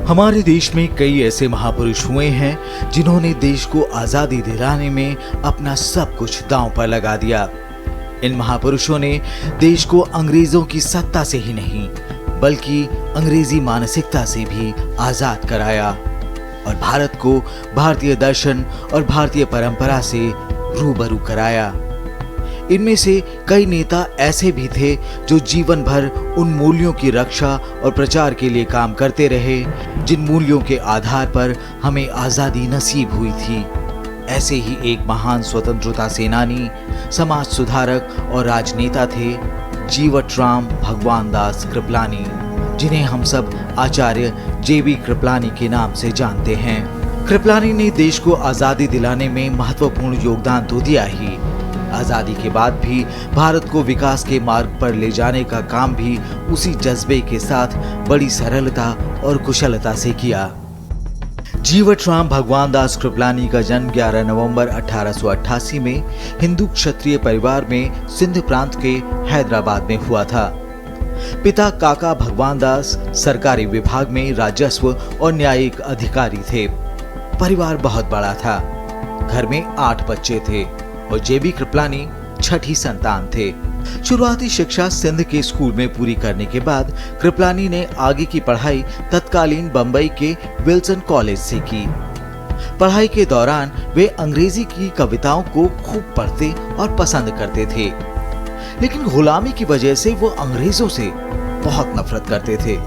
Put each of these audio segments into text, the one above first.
हमारे देश में कई ऐसे महापुरुष हुए हैं जिन्होंने देश को आजादी दिलाने में अपना सब कुछ दांव पर लगा दिया। इन महापुरुषों ने देश को अंग्रेजों की सत्ता से ही नहीं बल्कि अंग्रेजी मानसिकता से भी आजाद कराया और भारत को भारतीय दर्शन और भारतीय परंपरा से रूबरू कराया। इनमें से कई नेता ऐसे भी थे जो जीवन भर उन मूल्यों की रक्षा और प्रचार के लिए काम करते रहे जिन मूल्यों के आधार पर हमें आजादी नसीब हुई थी। ऐसे ही एक महान स्वतंत्रता सेनानी, समाज सुधारक और राजनेता थे जीवटराम भगवान दास कृपलानी, जिन्हें हम सब आचार्य जेबी कृपलानी के नाम से जानते हैं। कृपलानी ने देश को आजादी दिलाने में महत्वपूर्ण योगदान तो दिया ही, आजादी के बाद भी भारत को विकास के मार्ग पर ले जाने का काम भी उसी जज्बे के साथ बड़ी सरलता और कुशलता से किया। जीवटराम भगवान दास कृपलानी का जन्म 11 नवंबर 1888 में हिंदू क्षत्रिय परिवार में सिंध प्रांत के हैदराबाद में हुआ था। पिता काका भगवान दास सरकारी विभाग में राजस्व और न्यायिक अधिकारी थे। परिवार बहुत बड़ा था। घर में 8 बच्चे थे और जेबी कृपलानी छठी संतान थे। शुरुआती शिक्षा सिंध के स्कूल में पूरी करने के बाद कृपलानी ने आगे की पढ़ाई तत्कालीन बंबई के विल्सन कॉलेज से की। पढ़ाई के दौरान वे अंग्रेजी की कविताओं को खूब पढ़ते और पसंद करते थे, लेकिन गुलामी की वजह से वो अंग्रेजों से बहुत नफरत करते थे।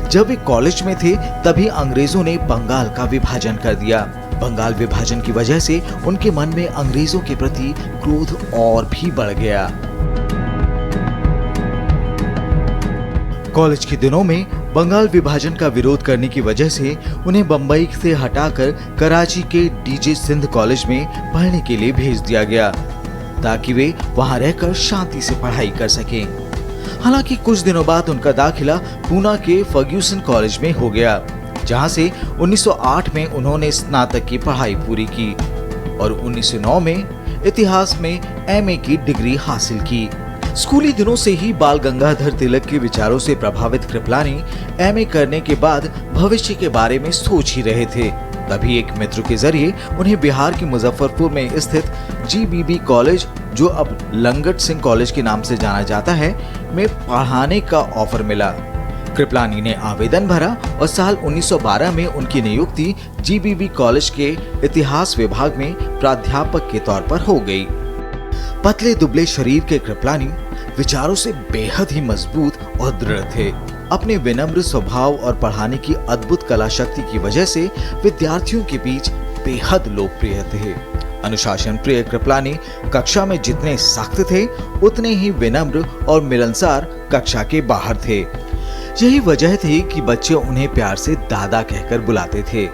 जब वे कॉलेज में थे तभी अंग्रेजों ने बंगाल का विभाजन कर दिया। बंगाल विभाजन की वजह से उनके मन में अंग्रेजों के प्रति क्रोध और भी बढ़ गया। कॉलेज के दिनों में बंगाल विभाजन का विरोध करने की वजह से उन्हें बंबई से हटाकर कराची के डीजे सिंध कॉलेज में पढ़ने के लिए भेज दिया गया ताकि वे वहां रहकर शांति से पढ़ाई कर सकें। हालांकि कुछ दिनों बाद उनका दाखिला पूना के फर्ग्यूसन कॉलेज में हो गया, जहां से 1908 में उन्होंने स्नातक की पढ़ाई पूरी की और 1909 में इतिहास में एमए की डिग्री हासिल की। स्कूली दिनों से ही बाल गंगाधर तिलक के विचारों से प्रभावित कृपलानी एमए करने के बाद भविष्य के बारे में सोच ही रहे थे। तभी एक मित्र के जरिए उन्हें बिहार के मुजफ्फरपुर में स्थित जीबीबी कॉलेज, जो अब लंगट सिंह कॉलेज के नाम से जाना जाता है, में पढ़ाने का ऑफर मिला। कृपलानी ने आवेदन भरा और साल 1912 में उनकी नियुक्ति जीबीबी कॉलेज के इतिहास विभाग में प्राध्यापक के तौर पर हो गई। पतले दुबले शरीर के कृपलानी विचारों से बेहद ही मजबूत और दृढ़ थे। अपने विनम्र स्वभाव और पढ़ाने की अद्भुत कला शक्ति की वजह से विद्यार्थियों के बीच बेहद लोकप्रिय थे। अनुशासन प्रिय कृपलानी कक्षा में जितने सख्त थे उतने ही विनम्र और मिलनसार कक्षा के बाहर थे। यही वजह थी कि बच्चे उन्हें प्यार से दादा कहकर बुलाते थे।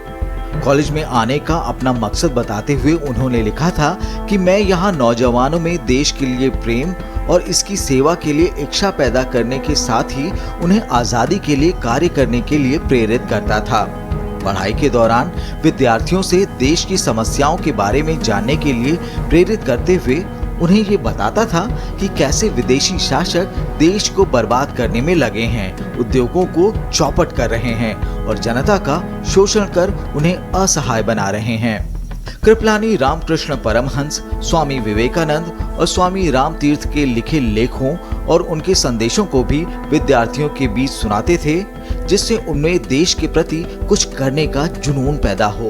कॉलेज में आने का अपना मकसद बताते हुए उन्होंने लिखा था कि मैं यहाँ नौजवानों में देश के लिए प्रेम और इसकी सेवा के लिए इच्छा पैदा करने के साथ ही उन्हें आजादी के लिए कार्य करने के लिए प्रेरित करता था। पढ़ाई के दौरान विद्यार्थियों से देश की समस्याओं के बारे में जानने के लिए प्रेरित करते हुए उन्हें ये बताता था कि कैसे विदेशी शासक देश को बर्बाद करने में लगे हैं, उद्योगों को चौपट कर रहे हैं और जनता का शोषण कर उन्हें असहाय बना रहे हैं। कृपलानी रामकृष्ण परमहंस, स्वामी विवेकानंद और स्वामी रामतीर्थ के लिखे लेखों और उनके संदेशों को भी विद्यार्थियों के बीच सुनाते थे, जिससे उनमें देश के प्रति कुछ करने का जुनून पैदा हो।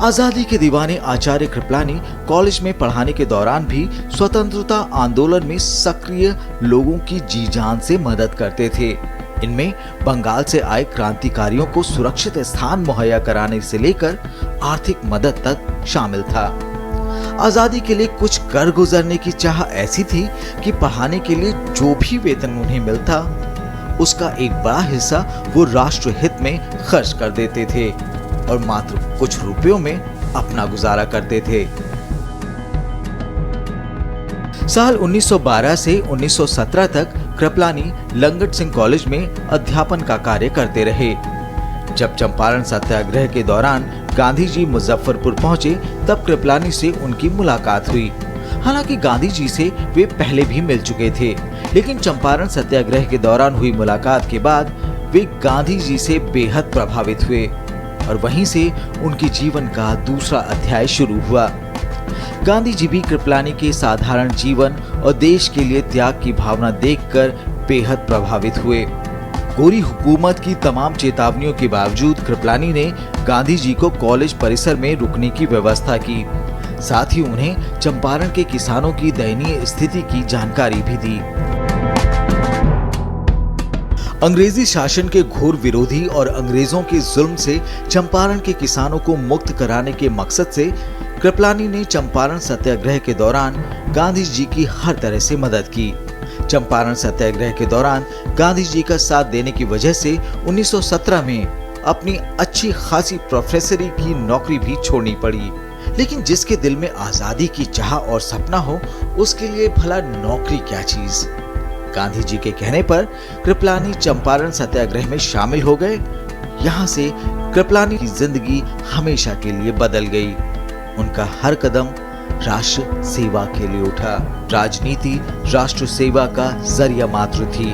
आजादी के दीवाने आचार्य कृपलानी कॉलेज में पढ़ाने के दौरान भी स्वतंत्रता आंदोलन में सक्रिय लोगों की जी जान से मदद करते थे। इनमें बंगाल से आए क्रांतिकारियों को सुरक्षित स्थान मुहैया कराने से लेकर आर्थिक मदद तक शामिल था। आजादी के लिए कुछ कर गुजरने की चाह ऐसी थी कि पढ़ाने के लिए जो भी वेतन उन्हें मिलता उसका एक बड़ा हिस्सा वो राष्ट्र हित में खर्च कर देते थे और मात्र कुछ रुपयों में अपना गुजारा करते थे। साल 1912 से 1917 तक कृपलानी लंगट सिंह कॉलेज में अध्यापन का कार्य करते रहे। जब चंपारण सत्याग्रह के दौरान गांधी जी मुजफ्फरपुर पहुंचे तब कृपलानी से उनकी मुलाकात हुई। हालांकि गांधी जी से वे पहले भी मिल चुके थे, लेकिन चंपारण सत्याग्रह के दौरान हुई मुलाकात के बाद वे गांधी जी से बेहद प्रभावित हुए और वहीं से उनके जीवन का दूसरा अध्याय शुरू हुआ। गांधी जी भी कृपलानी के साधारण जीवन और देश के लिए त्याग की भावना देखकर बेहद प्रभावित हुए। गोरी हुकूमत की तमाम चेतावनियों के बावजूद कृपलानी ने गांधी जी को कॉलेज परिसर में रुकने की व्यवस्था की। साथ ही उन्हें चंपारण के किसानों की दयनीय स्थिति की जानकारी भी दी। अंग्रेजी शासन के घोर विरोधी और अंग्रेजों के जुल्म से चंपारण के किसानों को मुक्त कराने के मकसद से कृपलानी ने चंपारण सत्याग्रह के दौरान गांधी जी की हर तरह से मदद की। चंपारण सत्याग्रह के दौरान गांधी जी का साथ देने की वजह से 1917 में अपनी अच्छी खासी प्रोफेसरी की नौकरी भी छोड़नी पड़ी। लेकिन जिसके दिल में आजादी की चाह और सपना हो, उसके लिए भला नौकरी क्या चीज। गांधी जी के कहने पर कृपलानी चंपारण सत्याग्रह में शामिल हो गए। यहाँ से कृपलानी की जिंदगी हमेशा के लिए बदल गई। उनका हर कदम राष्ट्र सेवा के लिए उठा। राजनीति राष्ट्र सेवा का जरिया मात्र थी।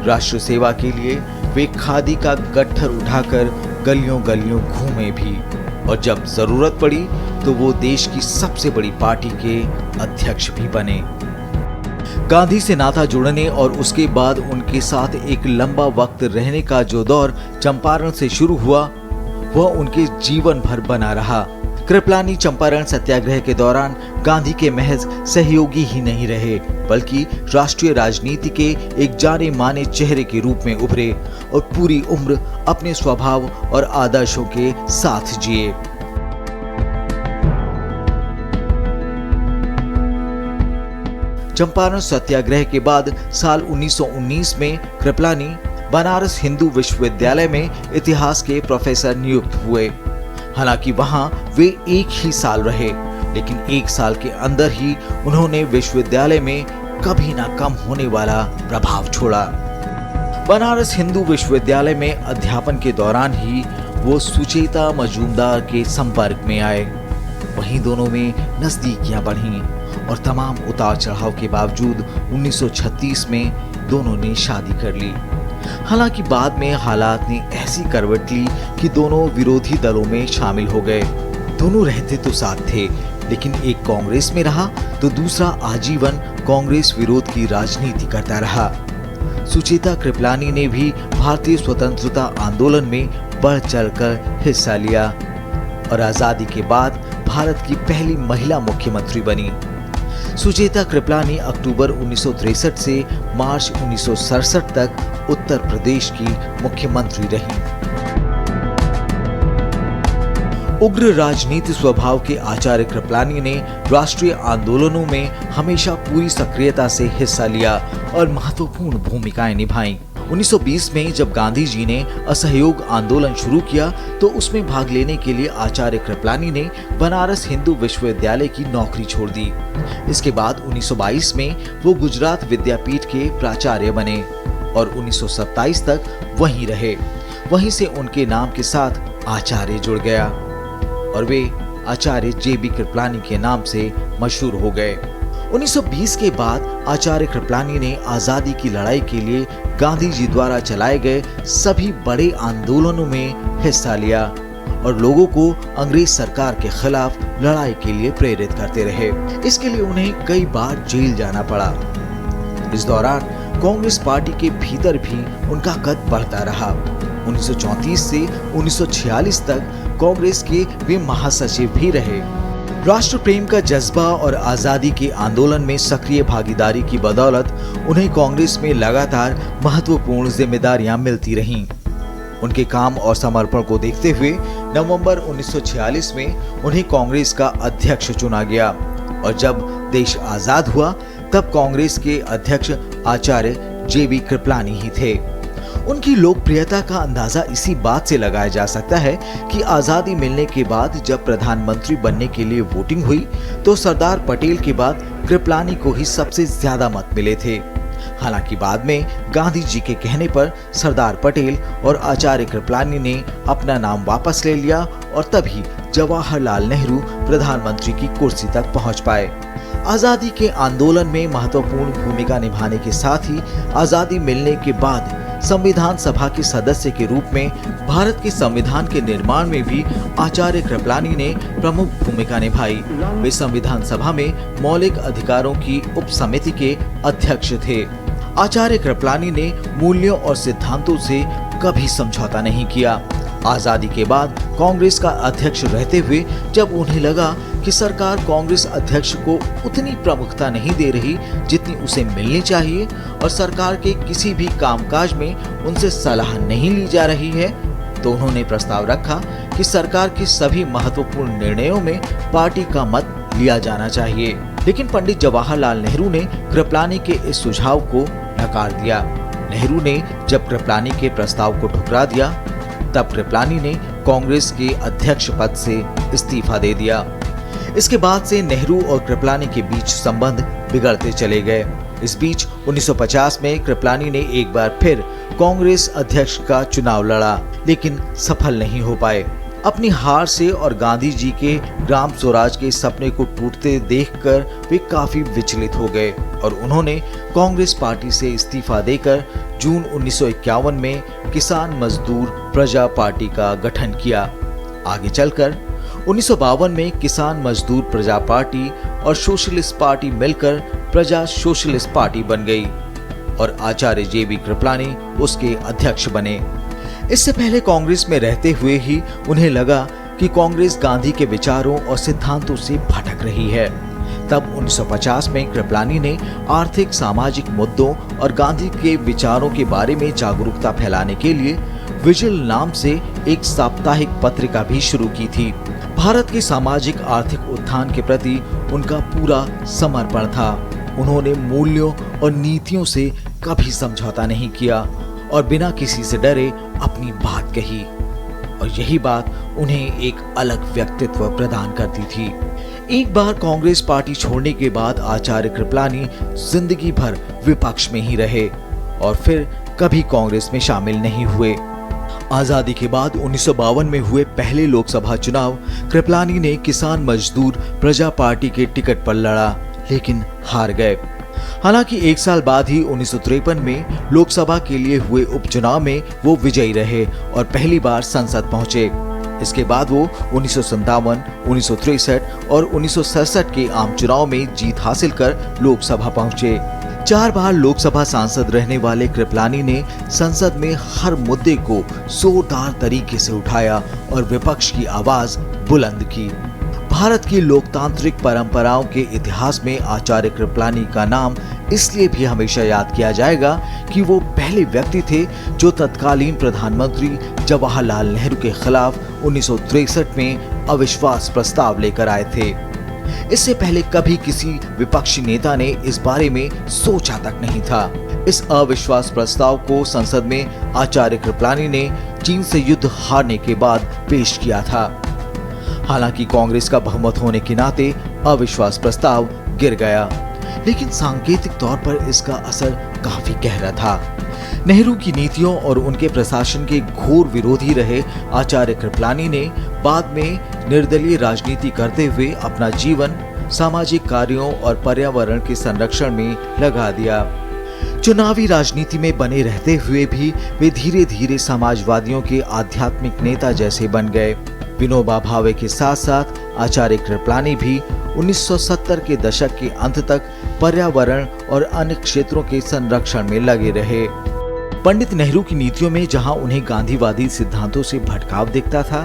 राष्ट्र सेवा के लिए वे खादी का गट्ठर उठाकर गलियों गलियों घूमे भी, और जब जरूरत पड़ी तो वो देश की सबसे बड़ी पार्टी के अध्यक्ष भी बने। गांधी से नाता जुड़ने और उसके बाद उनके साथ एक लंबा वक्त रहने का जो दौर चंपारण से शुरू हुआ, वह उनके जीवन भर बना रहा। कृपलानी चंपारण सत्याग्रह के दौरान गांधी के महज सहयोगी ही नहीं रहे, बल्कि राष्ट्रीय राजनीति के एक जाने माने चेहरे के रूप में उभरे और पूरी उम्र अपने स्वभाव और आदर्शों के साथ जिए। चंपारण सत्याग्रह के बाद साल 1919 में कृपलानी बनारस हिंदू विश्वविद्यालय में इतिहास के प्रोफेसर नियुक्त हुए। हालांकि वहां वे एक ही साल रहे, लेकिन एक साल के अंदर ही उन्होंने विश्वविद्यालय में कभी ना कम होने वाला प्रभाव छोड़ा। बनारस हिंदू विश्वविद्यालय में अध्यापन के दौरान ही वो सुचेता मजूमदार के संपर्क में आए। वहीं दोनों में नजदीकियां बढ़ीं और तमाम उतार चढ़ाव के बावजूद 1936 में दोनों ने शादी कर ली। हालांकि बाद में हालात ने ऐसी करवट ली कि दोनों विरोधी दलों में शामिल हो गए। दोनों रहते तो साथ थे, लेकिन एक कांग्रेस में रहा तो दूसरा आजीवन कांग्रेस विरोध की राजनीति करता रहा। सुचेता कृपलानी ने भी भारतीय स्वतंत्रता आंदोलन में बढ़ चढ़कर हिस्सा लिया और आजादी के बाद भारत की पहली महिला मुख्यमंत्री बनी। सुचेता कृपलानी अक्टूबर 1963 से मार्च 1967 तक उत्तर प्रदेश की मुख्यमंत्री रहीं। उग्र राजनीति स्वभाव के आचार्य कृपलानी ने राष्ट्रीय आंदोलनों में हमेशा पूरी सक्रियता से हिस्सा लिया और महत्वपूर्ण भूमिकाएं निभाईं। 1920 में जब गांधी जी ने असहयोग आंदोलन शुरू किया तो उसमें भाग लेने के लिए आचार्य कृपलानी ने बनारस हिंदू विश्वविद्यालय की नौकरी छोड़ दी। इसके बाद 1922 में वो गुजरात विद्यापीठ के प्राचार्य बने और 1927 तक वहीं रहे। वहीं से उनके नाम के साथ आचार्य जुड़ गया और वे आचार्य जेबी कृपलानी के नाम से मशहूर हो गए। 1920 के बाद आचार्य कृपलानी ने आजादी की लड़ाई के लिए गांधी जी द्वारा चलाए गए सभी बड़े आंदोलनों में हिस्सा लिया और लोगों को अंग्रेज सरकार के खिलाफ लड़ाई के लिए प्रेरित करते रहे। इसके लिए उन्हें कई बार जेल जाना पड़ा। इस दौरान कांग्रेस पार्टी के भीतर भी उनका कद बढ़ता रहा। 1934 से 1946 तक कांग्रेस के वे महासचिव भी रहे। राष्ट्र प्रेम का जज्बा और आजादी के आंदोलन में सक्रिय भागीदारी की बदौलत उन्हें कांग्रेस में लगातार महत्वपूर्ण जिम्मेदारियां मिलती रहीं। उनके काम और समर्पण को देखते हुए नवंबर 1946 में उन्हें कांग्रेस का अध्यक्ष चुना गया और जब देश आजाद हुआ तब कांग्रेस के अध्यक्ष आचार्य जेबी कृपलानी ही थे। उनकी लोकप्रियता का अंदाजा इसी बात से लगाया जा सकता है कि आजादी मिलने के बाद जब प्रधानमंत्री बनने के लिए वोटिंग हुई तो सरदार पटेल के बाद कृपलानी को ही सबसे ज्यादा मत मिले थे। हालांकि बाद में गांधी जी के कहने पर सरदार पटेल और आचार्य कृपलानी ने अपना नाम वापस ले लिया और तभी जवाहरलाल नेहरू प्रधानमंत्री की कुर्सी तक पहुंच पाए। आजादी के आंदोलन में महत्वपूर्ण भूमिका निभाने के साथ ही आजादी मिलने के बाद संविधान सभा के सदस्य के रूप में भारत के संविधान के निर्माण में भी आचार्य कृपलानी ने प्रमुख भूमिका निभाई। वे संविधान सभा में मौलिक अधिकारों की उप समिति के अध्यक्ष थे। आचार्य कृपलानी ने मूल्यों और सिद्धांतों से कभी समझौता नहीं किया। आजादी के बाद कांग्रेस का अध्यक्ष रहते हुए जब उन्हें लगा कि सरकार कांग्रेस अध्यक्ष को उतनी प्रमुखता नहीं दे रही जितनी उसे मिलनी चाहिए और सरकार के किसी भी कामकाज में उनसे सलाह नहीं ली जा रही है, तो उन्होंने प्रस्ताव रखा कि सरकार के सभी महत्वपूर्ण निर्णयों में पार्टी का मत लिया जाना चाहिए। लेकिन पंडित जवाहरलाल नेहरू ने कृपलानी के इस सुझाव को नकार दिया। नेहरू ने जब कृपलानी के प्रस्ताव को ठुकरा दिया, तब कृपलानी ने कांग्रेस के अध्यक्ष पद से इस्तीफा दे दिया। इसके बाद से नेहरू और कृपलानी के बीच संबंध बिगड़ते चले गए। इस बीच 1950 में कृपलानी ने एक बार फिर कांग्रेस अध्यक्ष का चुनाव लड़ा, लेकिन सफल नहीं हो पाए। अपनी हार से और गांधी जी के ग्राम स्वराज के सपने को टूटते देखकर वे काफी विचलित हो गए और उन्होंने कांग्रेस पार्टी से इस्तीफा देकर जून 1951 में किसान मजदूर प्रजा पार्टी का गठन किया। आगे चलकर 1952 में किसान मजदूर प्रजा पार्टी और सोशलिस्ट पार्टी मिलकर प्रजा सोशलिस्ट पार्टी बन गई और आचार्य जेबी कृपलानी उसके अध्यक्ष बने। इससे पहले कांग्रेस में रहते हुए ही उन्हें लगा कि कांग्रेस गांधी के विचारों और सिद्धांतों से भटक रही है। तब 1950 में कृपलानी ने आर्थिक सामाजिक मुद्दों और गांधी के विचारों के बारे में जागरूकता फैलाने के लिए विजिल नाम से एक साप्ताहिक पत्रिका भी शुरू की थी। भारत के सामाजिक आर्थिक उत्थान के प्रति उनका पूरा समर्पण था। उन्होंने मूल्यों और नीतियों से कभी समझौता नहीं किया और बिना किसी से डरे अपनी बात कही, और यही बात उन्हें एक अलग व्यक्तित्व प्रदान करती थी। एक बार कांग्रेस पार्टी छोड़ने के बाद आचार्य कृपलानी जिंदगी भर विपक्ष में ही रहे और फिर कभी कांग्रेस में शामिल नहीं हुए। आजादी के बाद 1952 में हुए पहले लोकसभा चुनाव कृपलानी ने किसान मजदूर प्रजा पार्टी के टिकट पर लड़ा, लेकिन हार गए। हालांकि एक साल बाद ही 1953 में लोकसभा के लिए हुए उपचुनाव में वो विजयी रहे और पहली बार संसद पहुंचे। इसके बाद वो 1957, 1963 और 1967 के आम चुनाव में जीत हासिल कर लोकसभा पहुंचे। 4 बार लोकसभा सांसद रहने वाले कृपलानी ने संसद में हर मुद्दे को जोरदार तरीके से उठाया और विपक्ष की आवाज बुलंद की। भारत की लोकतांत्रिक परंपराओं के इतिहास में आचार्य कृपलानी का नाम इसलिए भी हमेशा याद किया जाएगा कि वो पहले व्यक्ति थे जो तत्कालीन प्रधानमंत्री जवाहरलाल नेहरू के खिलाफ 1963 में अविश्वास प्रस्ताव लेकर आए थे। इससे पहले कभी किसी विपक्षी नेता ने इस बारे में सोचा तक नहीं था। इस अविश्वास प्रस्ताव को संसद में आचार्य कृपलानी ने चीन से युद्ध हारने के बाद पेश किया था। हालांकि कांग्रेस का बहुमत होने के नाते अविश्वास प्रस्ताव गिर गया, लेकिन सांकेतिक तौर पर इसका असर काफी गहरा था। नेहरू की नीतियों और उनके प्रशासन के घोर विरोधी रहे आचार्य कृपलानी ने बाद में निर्दलीय राजनीति करते हुए अपना जीवन सामाजिक कार्यों और पर्यावरण के संरक्षण में लगा दिया। चुनावी राजनीति में बने रहते हुए भी वे धीरे धीरे समाजवादियों के आध्यात्मिक नेता जैसे बन गए। विनोबा भावे के साथ साथ आचार्य कृपलानी भी 1970 के दशक के अंत तक पर्यावरण और अन्य क्षेत्रों के संरक्षण में लगे रहे। पंडित नेहरू की नीतियों में जहां उन्हें गांधीवादी सिद्धांतों से भटकाव दिखता था,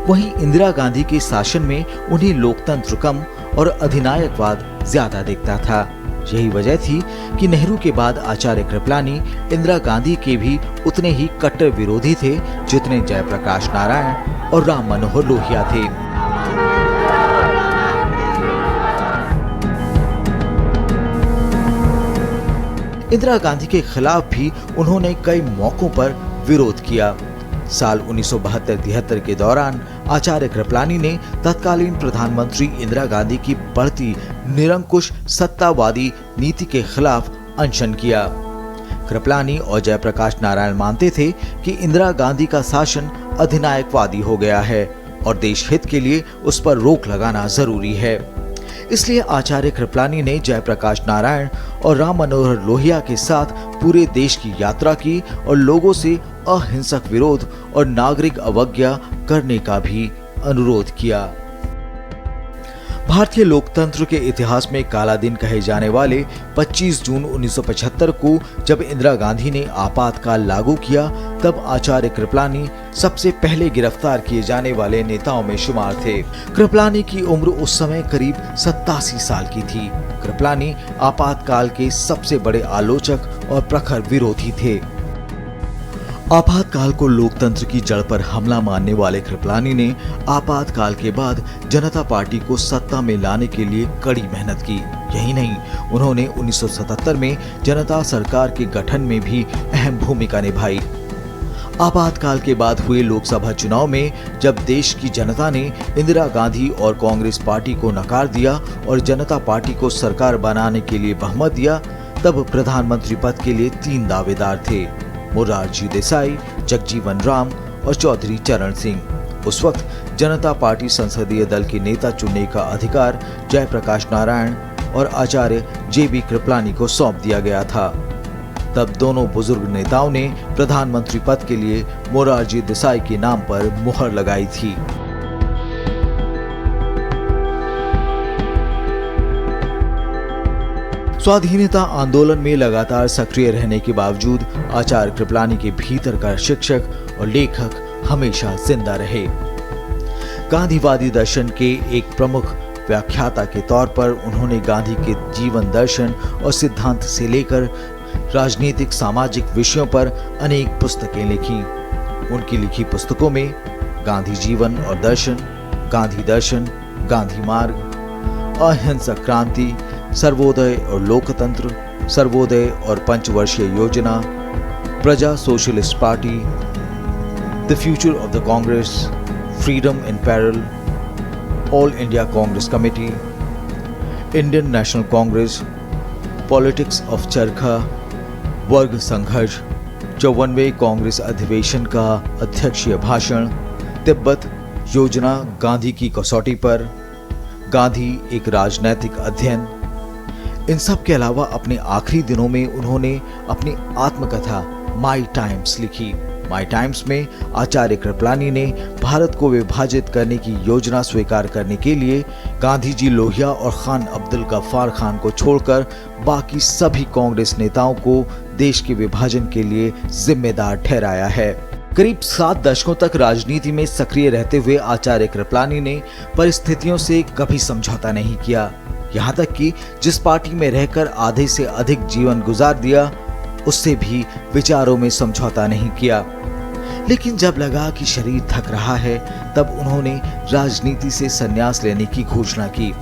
वहीं इंदिरा गांधी के शासन में उन्हें लोकतंत्र कम और अधिनायकवाद ज्यादा दिखता था। यही वजह थी कि नेहरू के बाद आचार्य कृपलानी इंदिरा गांधी के भी उतने ही कट्टर विरोधी थे जितने जयप्रकाश नारायण और राम मनोहर लोहिया थे। इंदिरा गांधी के खिलाफ भी उन्होंने कई मौकों पर विरोध किया। साल 1972-73 के दौरान आचार्य कृपलानी ने तत्कालीन प्रधानमंत्री इंदिरा गांधी की बढ़ती निरंकुश सत्तावादी नीति के खिलाफ अनशन किया। कृपलानी और जयप्रकाश नारायण मानते थे कि इंदिरा गांधी का शासन अधिनायकवादी हो गया है और देश हित के लिए उस पर रोक लगाना जरूरी है। इसलिए आचार्य कृपलानी ने जयप्रकाश नारायण और राम मनोहर लोहिया के साथ पूरे देश की यात्रा की और लोगों से अहिंसक विरोध और नागरिक अवज्ञा करने का भी अनुरोध किया। भारतीय लोकतंत्र के इतिहास में काला दिन कहे जाने वाले 25 जून 1975 को जब इंदिरा गांधी ने आपातकाल लागू किया, तब आचार्य कृपलानी सबसे पहले गिरफ्तार किए जाने वाले नेताओं में शुमार थे। कृपलानी की उम्र उस समय करीब 87 साल की थी। कृपलानी आपातकाल के सबसे बड़े आलोचक और प्रखर विरोधी थे। आपातकाल को लोकतंत्र की जड़ पर हमला मानने वाले कृपलानी ने आपातकाल के बाद जनता पार्टी को सत्ता में लाने के लिए कड़ी मेहनत की। यही नहीं, उन्होंने 1977 में जनता सरकार के गठन में भी अहम भूमिका निभाई। आपातकाल के बाद हुए लोकसभा चुनाव में जब देश की जनता ने इंदिरा गांधी और कांग्रेस पार्टी को नकार दिया और जनता पार्टी को सरकार बनाने के लिए बहुमत दिया, तब प्रधानमंत्री पद के लिए 3 दावेदार थे, मोरारजी देसाई, जगजीवन राम और चौधरी चरण सिंह। उस वक्त जनता पार्टी संसदीय दल के नेता चुनने का अधिकार जयप्रकाश नारायण और आचार्य जेबी कृपलानी को सौंप दिया गया था। तब दोनों बुजुर्ग नेताओं ने प्रधानमंत्री पद के लिए मोरारजी देसाई के नाम पर मुहर लगाई थी। स्वाधीनता आंदोलन में लगातार सक्रिय रहने के बावजूद आचार्य कृपलानी के भीतर का शिक्षक और लेखक हमेशा जिंदा रहे। गांधीवादी दर्शन के एक प्रमुख व्याख्याता के तौर पर उन्होंने गांधी के जीवन दर्शन और सिद्धांत से लेकर राजनीतिक सामाजिक विषयों पर अनेक पुस्तकें लिखी। उनकी लिखी पुस्तकों में गांधी जीवन और दर्शन, गांधी दर्शन, गांधी मार्ग, अहिंसक क्रांति, सर्वोदय और लोकतंत्र, सर्वोदय और पंचवर्षीय योजना, प्रजा socialist party, the future of the Congress, freedom in parallel, all India Congress committee, Indian national Congress, politics of चरखा, वर्ग संघर्ष, 54वें कांग्रेस अधिवेशन का अध्यक्षीय भाषण, तिब्बत योजना, गांधी की कसौटी पर, गांधी एक राजनैतिक अध्ययन। इन सब के अलावा अपने आखिरी दिनों में उन्होंने अपनी आत्मकथा माई टाइम्स लिखी। माई टाइम्स में आचार्य कृपलानी ने भारत को विभाजित करने की योजना स्वीकार करने के लिए गांधी जी, लोहिया और खान अब्दुल गफ्फार खान को छोड़कर बाकी सभी कांग्रेस नेताओं को देश के विभाजन के लिए जिम्मेदार ठहराया है। करीब 7 दशकों तक राजनीति में सक्रिय रहते हुए आचार्य कृपलानी ने परिस्थितियों से कभी समझौता नहीं किया। यहाँ तक कि जिस पार्टी में रहकर आधे से अधिक जीवन गुजार दिया, उससे भी विचारों में समझौता नहीं किया। लेकिन जब लगा कि शरीर थक रहा है, तब उन्होंने राजनीति से संन्यास लेने की घोषणा की।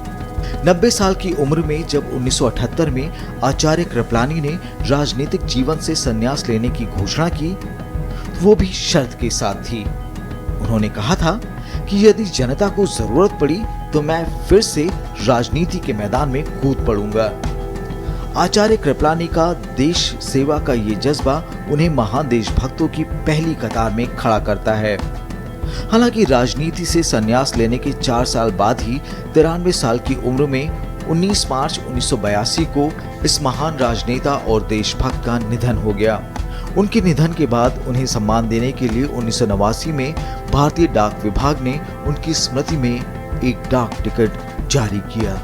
90 साल की उम्र में जब 1978 में आचार्य कृपलानी ने राजनीतिक जीवन से संन्यास लेने की घोषणा की, वो भी शर्त के साथ थी। उन्होंने कहा था कि यदि जनता को जरूरत पड़ी तो मैं फिर से राजनीति के मैदान में कूद पड़ूंगा। आचार्य कृपलानी का देश सेवा का ये जज्बा उन्हें महान देशभक्तों की पहली कतार में खड़ा करता है। हालांकि राजनीति से संन्यास लेने के 4 साल बाद ही 93 साल की उम्र में 19 मार्च 1982 को इस महान राजनेता और देशभक्त का निधन हो गया। उनके निधन के बाद उन्हें सम्मान देने के लिए 1989 में भारतीय डाक विभाग ने उनकी स्मृति में एक डाक टिकट जारी किया।